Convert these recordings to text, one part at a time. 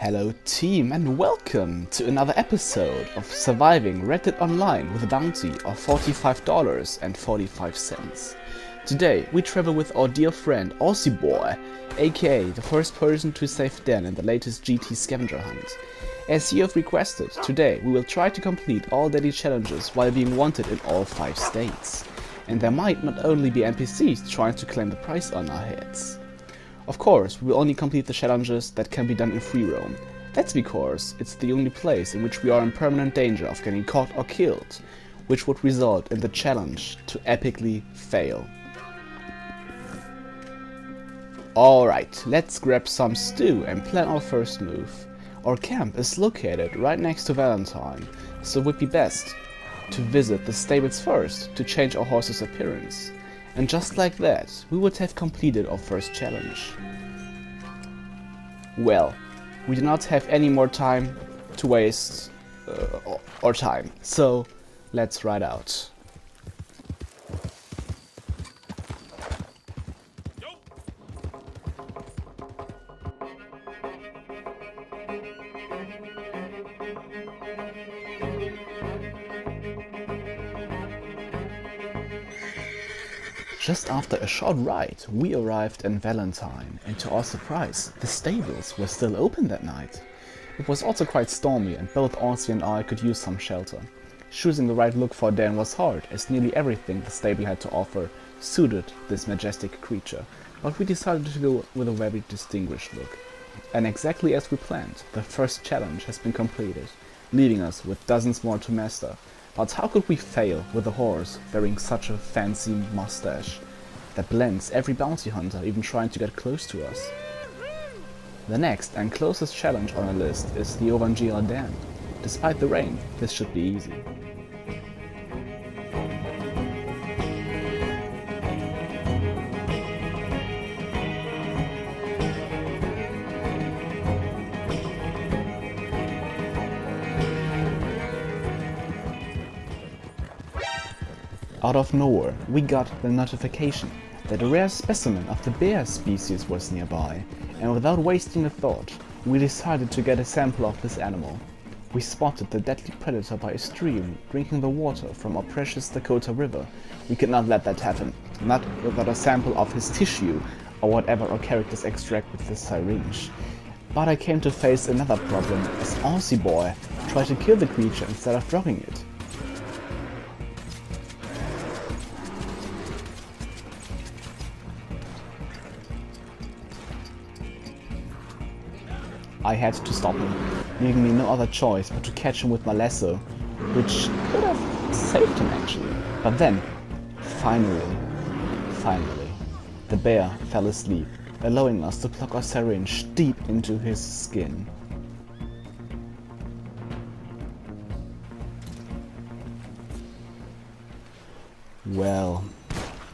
Hello team and welcome to another episode of Surviving Red Dead Online with a bounty of $45.45. Today we travel with our dear friend Aussie Boy, aka the first person to save Dan in the latest YT-Scavenger Hunt. As you have requested, today we will try to complete all daily challenges while being wanted in all 5 states. And there might not only be NPCs trying to claim the prize on our heads. Of course, we will only complete the challenges that can be done in free roam. That's because it's the only place in which we are in permanent danger of getting caught or killed, which would result in the challenge to epically fail. Alright, let's grab some stew and plan our first move. Our camp is located right next to Valentine, so it would be best to visit the stables first to change our horse's appearance. And just like that, we would have completed our first challenge. Well, we do not have any more time to waste or time, so let's ride out. Just after a short ride, we arrived in Valentine, and to our surprise, the stables were still open that night. It was also quite stormy, and both Aussie and I could use some shelter. Choosing the right look for Dan was hard, as nearly everything the stable had to offer suited this majestic creature, but we decided to go with a very distinguished look. And exactly as we planned, the first challenge has been completed, leaving us with dozens more to master. But how could we fail with a horse wearing such a fancy mustache that blends every bounty hunter even trying to get close to us? The next and closest challenge on our list is the Evangelical Dam. Despite the rain, this should be easy. Out of nowhere, we got the notification that a rare specimen of the bear species was nearby, and without wasting a thought, we decided to get a sample of this animal. We spotted the deadly predator by a stream, drinking the water from our precious Dakota River. We could not let that happen, not without a sample of his tissue, or whatever our characters extract with this syringe. But I came to face another problem, as Aussie Boy tried to kill the creature instead of dropping it. I had to stop him, leaving me no other choice but to catch him with my lasso, which could have saved him actually. But then, finally, the bear fell asleep, allowing us to plug our syringe deep into his skin. Well,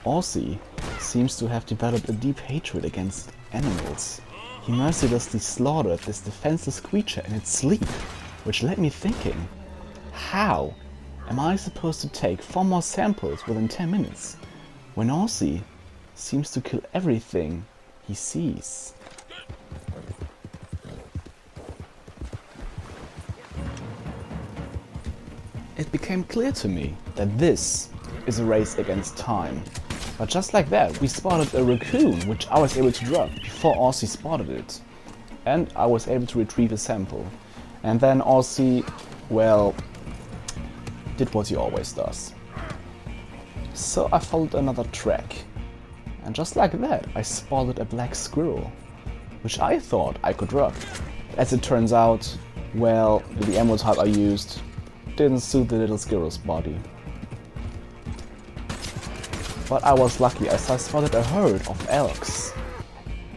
Aussie seems to have developed a deep hatred against animals. He mercilessly slaughtered this defenseless creature in its sleep, which led me thinking, how am I supposed to take 4 more samples within 10 minutes, when Aussie seems to kill everything he sees? It became clear to me that this is a race against time. But just like that, we spotted a raccoon, which I was able to drop before Aussie spotted it. And I was able to retrieve a sample. And then Aussie, well, did what he always does. So I followed another track. And just like that, I spotted a black squirrel, which I thought I could drop. As it turns out, well, the ammo type I used didn't suit the little squirrel's body. But I was lucky as I spotted a herd of elks,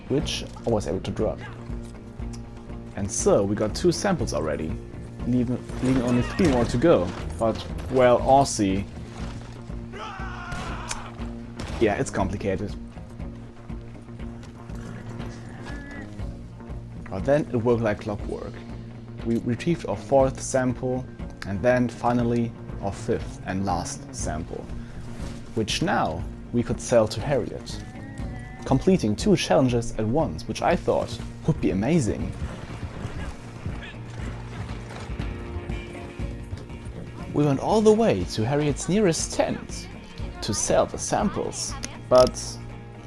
which I was able to drop. And so we got 2 samples already, leaving only 3 more to go. But, well, Aussie... yeah, it's complicated. But then it worked like clockwork. We retrieved our 4th sample, and then finally our 5th and last sample, which now we could sell to Harriet, completing 2 challenges at once, which I thought would be amazing. We went all the way to Harriet's nearest tent to sell the samples, but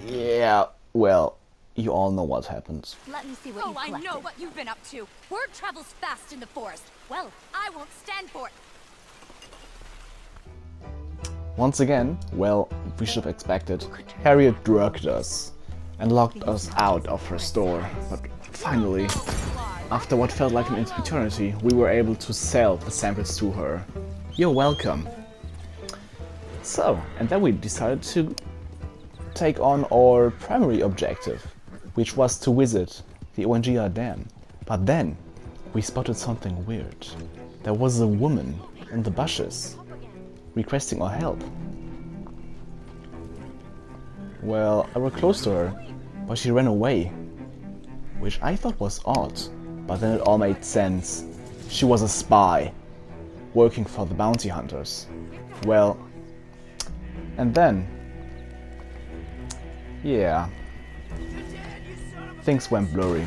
yeah, well, you all know what happened. Let me see what you've collected. I know what you've been up to. Word travels fast in the forest. Well, I won't stand for it. Once again, well, we should have expected, Harriet drugged us and locked us out of her store. But finally, after what felt like an eternity, we were able to sell the samples to her. You're welcome. So, and then we decided to take on our primary objective, which was to visit the ONGR dam. But then, we spotted something weird. There was a woman in the bushes, requesting our help. Well, I was close to her, but she ran away, which I thought was odd, but then it all made sense. She was a spy, working for the bounty hunters. Well, and then, yeah, things went blurry.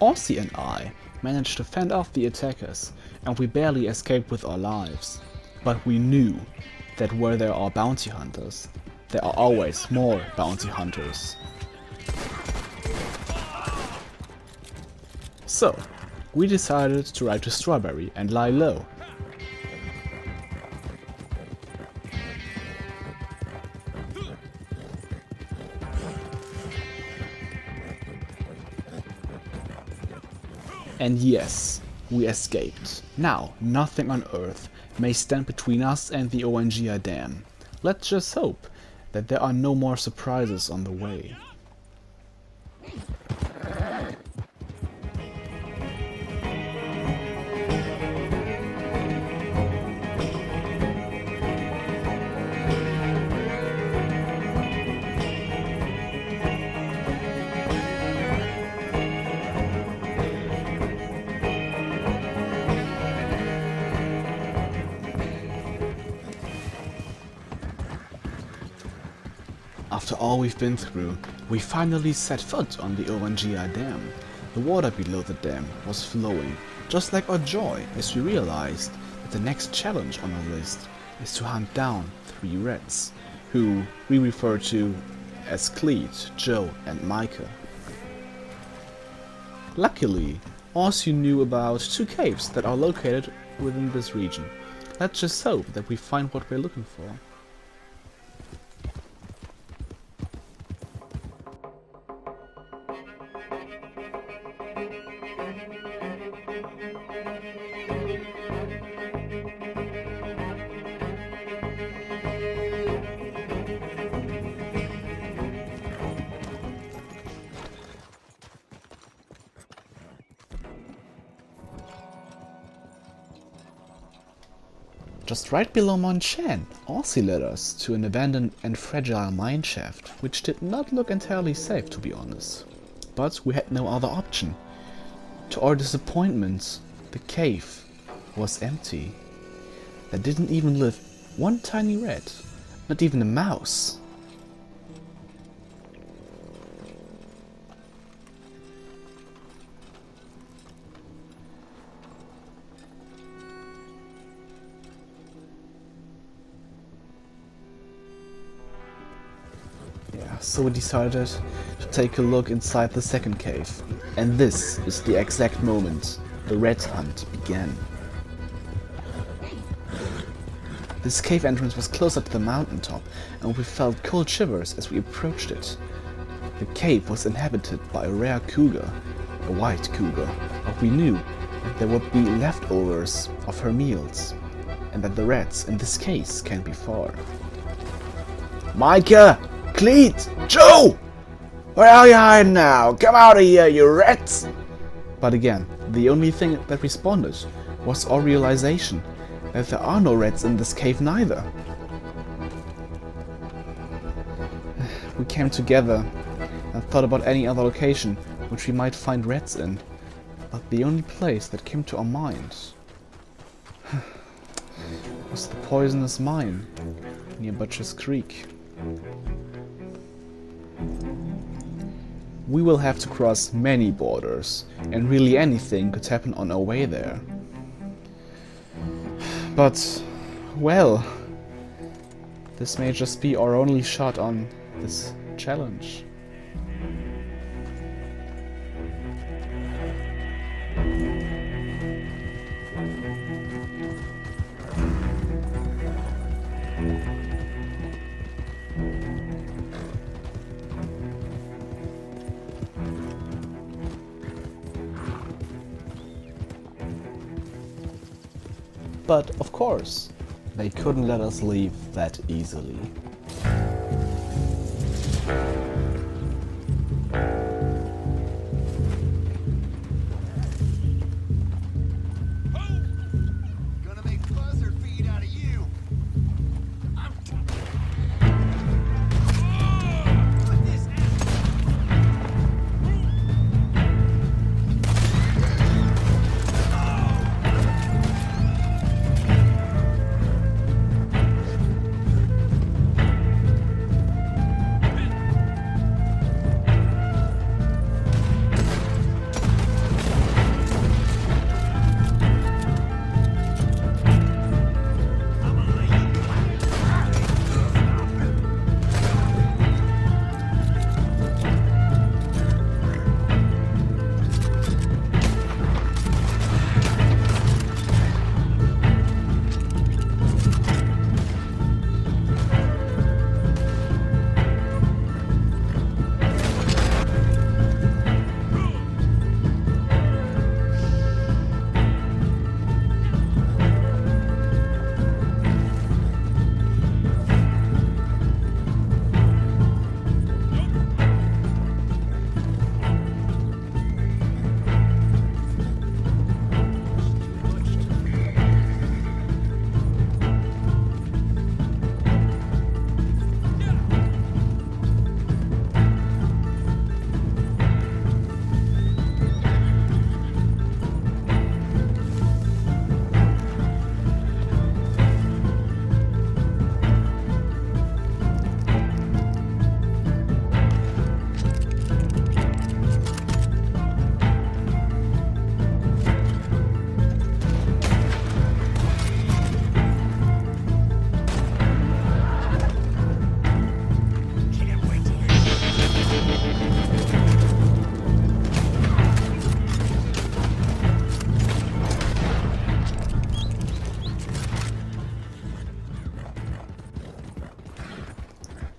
Aussie and I managed to fend off the attackers, and we barely escaped with our lives. But we knew that where there are bounty hunters, there are always more bounty hunters. So, we decided to ride to Strawberry and lie low. And yes, we escaped. Now, nothing on Earth may stand between us and the ONGR dam. Let's just hope that there are no more surprises on the way. After all we've been through, we finally set foot on the ONGR dam. The water below the dam was flowing, just like our joy as we realized that the next challenge on our list is to hunt down 3 rats, who we refer to as Cleet, Joe and Micah. Luckily, Aussie knew about 2 caves that are located within this region. Let's just hope that we find what we're looking for. Just right below Mount Shan, Aussie led us to an abandoned and fragile mine shaft, which did not look entirely safe, to be honest. But we had no other option. To our disappointment, the cave was empty. There didn't even live one tiny rat, not even a mouse. So we decided to take a look inside the second cave. And this is the exact moment the rat hunt began. This cave entrance was closer to the mountaintop, and we felt cold shivers as we approached it. The cave was inhabited by a rare cougar, a white cougar, but we knew that there would be leftovers of her meals, and that the rats in this case can't be far. Micah! Cleet! Joe! Where are you hiding now? Come out of here, you rats! But again, the only thing that responded was our realization that there are no rats in this cave neither. We came together and thought about any other location which we might find rats in, but the only place that came to our minds was the poisonous mine near Butcher's Creek. We will have to cross many borders, and really anything could happen on our way there. But, well, this may just be our only shot on this challenge. But, of course, they couldn't let us leave that easily.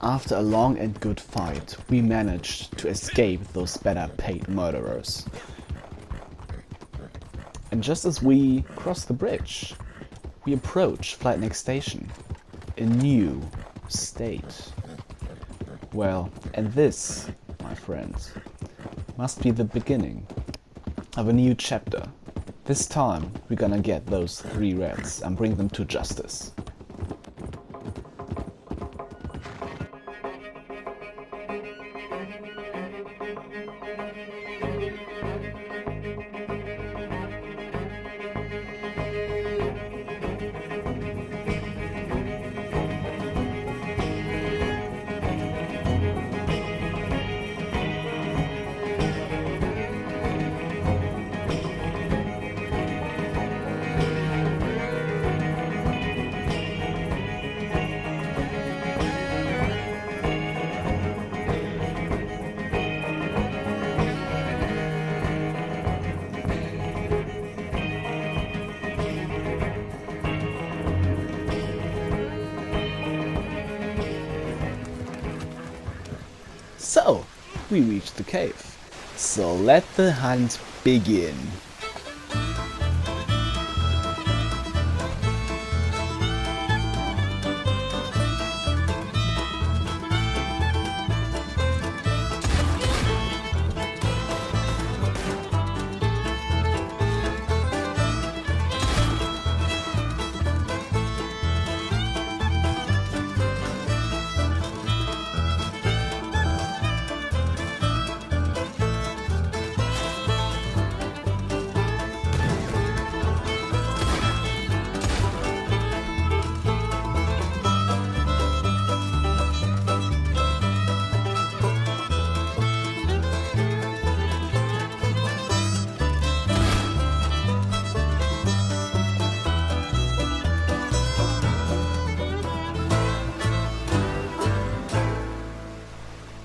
After a long and good fight, we managed to escape those better paid murderers. And just as we cross the bridge, we approach Flight Next Station, a new state. Well, and this, my friends, must be the beginning of a new chapter. This time, we're gonna get those 3 rats and bring them to justice. So, we reached the cave. So let the hunt begin.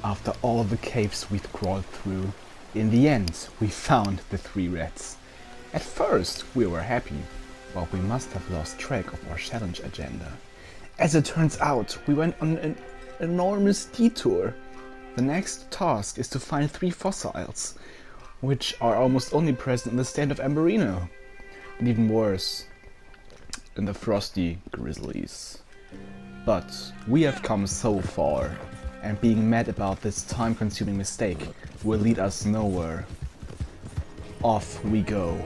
After all the caves we'd crawled through, in the end we found the 3 rats. At first we were happy, but we must have lost track of our challenge agenda. As it turns out, we went on an enormous detour. The next task is to find 3 fossils, which are almost only present in the state of Amberino, and even worse, in the frosty grizzlies. But we have come so far, and being mad about this time-consuming mistake will lead us nowhere. Off we go.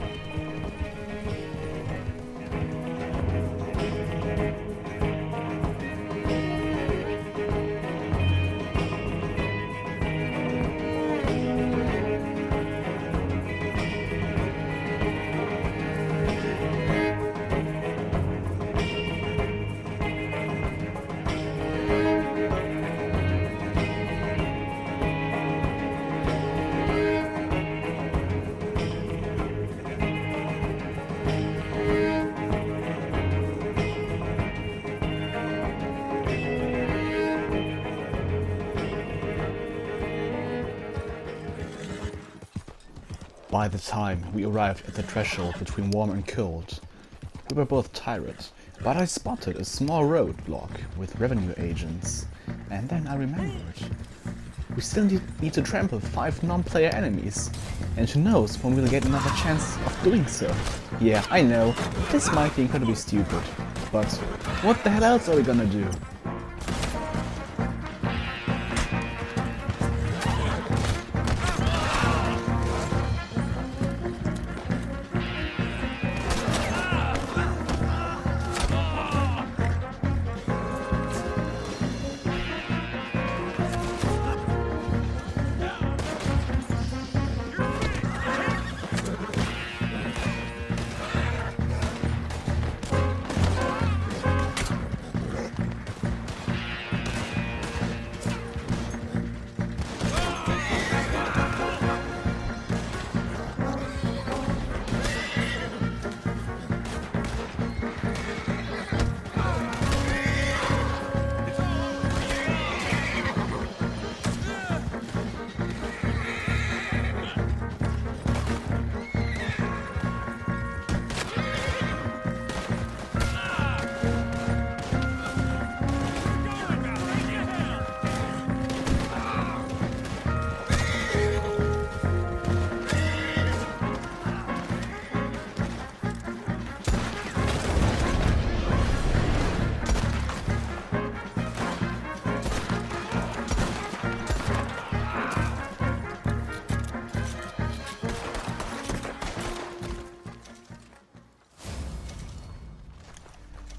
By the time we arrived at the threshold between warm and cold, we were both tired, but I spotted a small roadblock with revenue agents, and then I remembered. We still need to trample 5 non-player enemies, and who knows when we'll get another chance of doing so. Yeah, I know, this might be incredibly stupid, but what the hell else are we gonna do?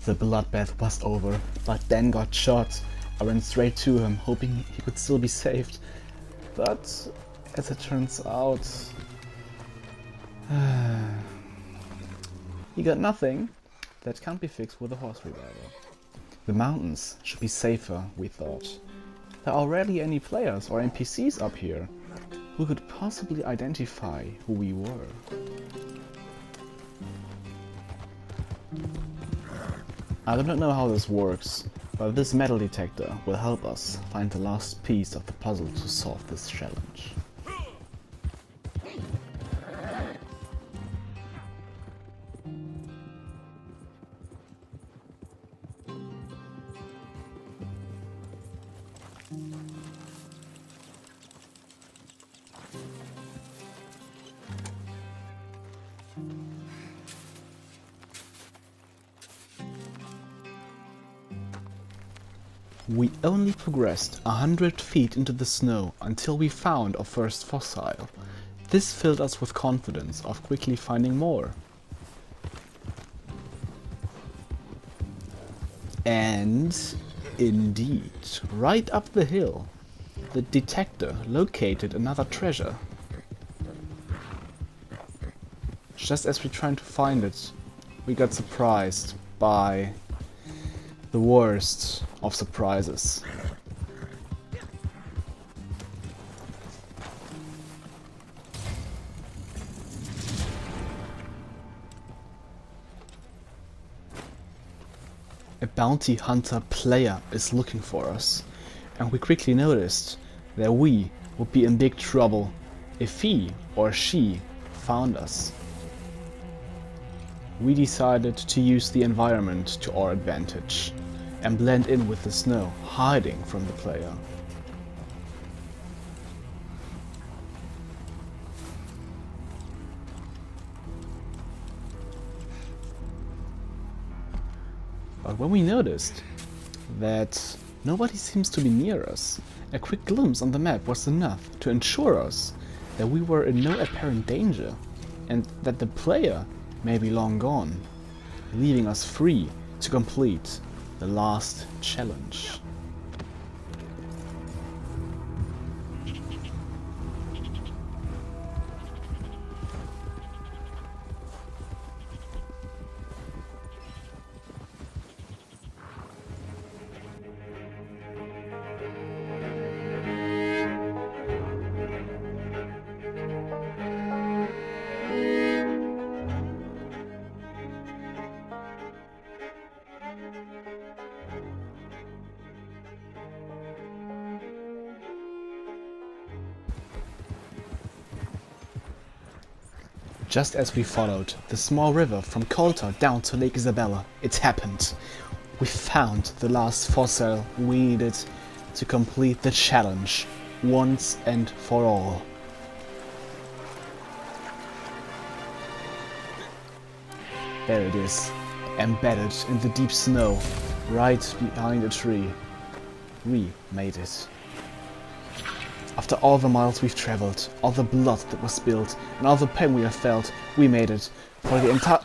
The bloodbath was over, but Dan got shot. I ran straight to him, hoping he could still be saved. But as it turns out, he got nothing. That can't be fixed with a horse reviver. The mountains should be safer, we thought. There are rarely any players or NPCs up here who could possibly identify who we were. I do not know how this works, but this metal detector will help us find the last piece of the puzzle to solve this challenge. We only progressed 100 feet into the snow until we found our first fossil. This filled us with confidence of quickly finding more. And indeed, right up the hill, the detector located another treasure. Just as we tried to find it, we got surprised by the worst of surprises. A bounty hunter player is looking for us, and we quickly noticed that we would be in big trouble if he or she found us. We decided to use the environment to our advantage and blend in with the snow, hiding from the player. But when we noticed that nobody seems to be near us, a quick glimpse on the map was enough to ensure us that we were in no apparent danger and that the player may be long gone, leaving us free to complete the last challenge. Just as we followed the small river from Coulter down to Lake Isabella, it happened. We found the last fossil we needed to complete the challenge once and for all. There it is, embedded in the deep snow, right behind a tree. We made it. After all the miles we've traveled, all the blood that was spilled, and all the pain we have felt, we made it. For the entire...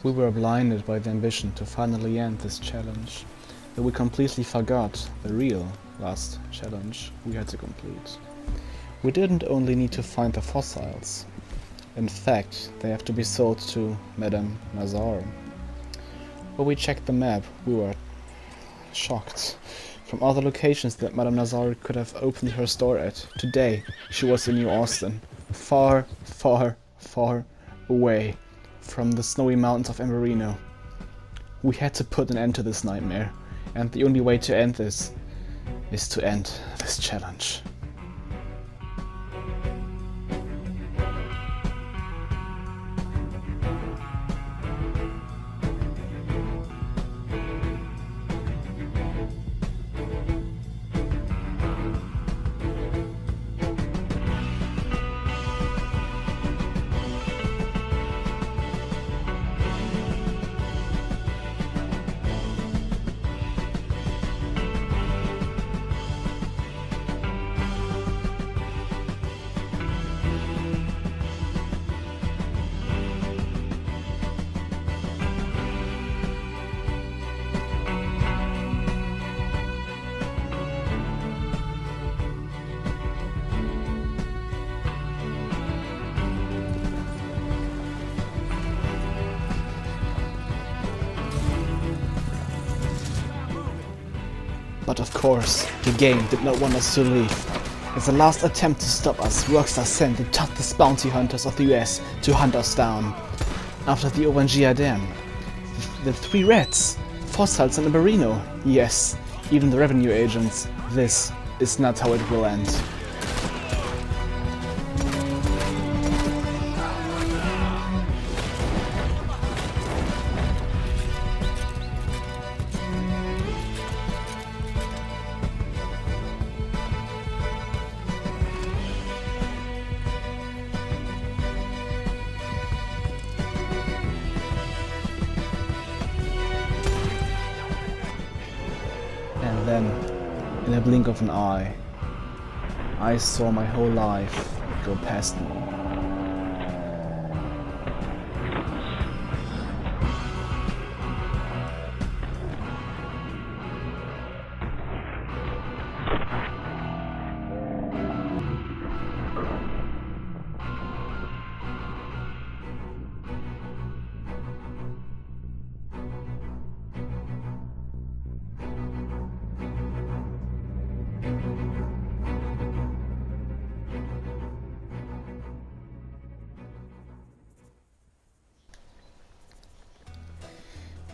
We were blinded by the ambition to finally end this challenge, that we completely forgot the real last challenge we had to complete. We didn't only need to find the fossils. In fact, they have to be sold to Madame Nazar. When we checked the map, we were shocked. From all the locations that Madame Nazar could have opened her store at, today she was in New Austin, far, far, far away from the snowy mountains of Amberino. We had to put an end to this nightmare, and the only way to end this is to end this challenge. But of course, the game did not want us to leave. As a last attempt to stop us, Rockstar sent the toughest bounty hunters of the US to hunt us down. After the Ovangea Dam, the 3 rats, fossils and a merino. Yes, even the revenue agents. This is not how it will end. And then, in a blink of an eye, I saw my whole life go past me.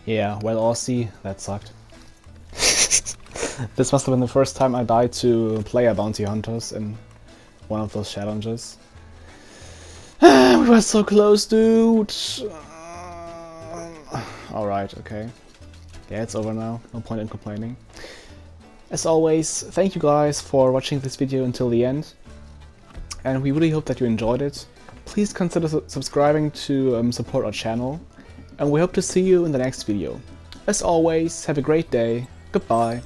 Yeah, well, Aussie, that sucked. This must have been the first time I died to player bounty hunters in one of those challenges. We were so close, dude! Alright, okay. Yeah, it's over now. No point in complaining. As always, thank you guys for watching this video until the end. And we really hope that you enjoyed it. Please consider subscribing to support our channel. And we hope to see you in the next video. As always, have a great day. Goodbye.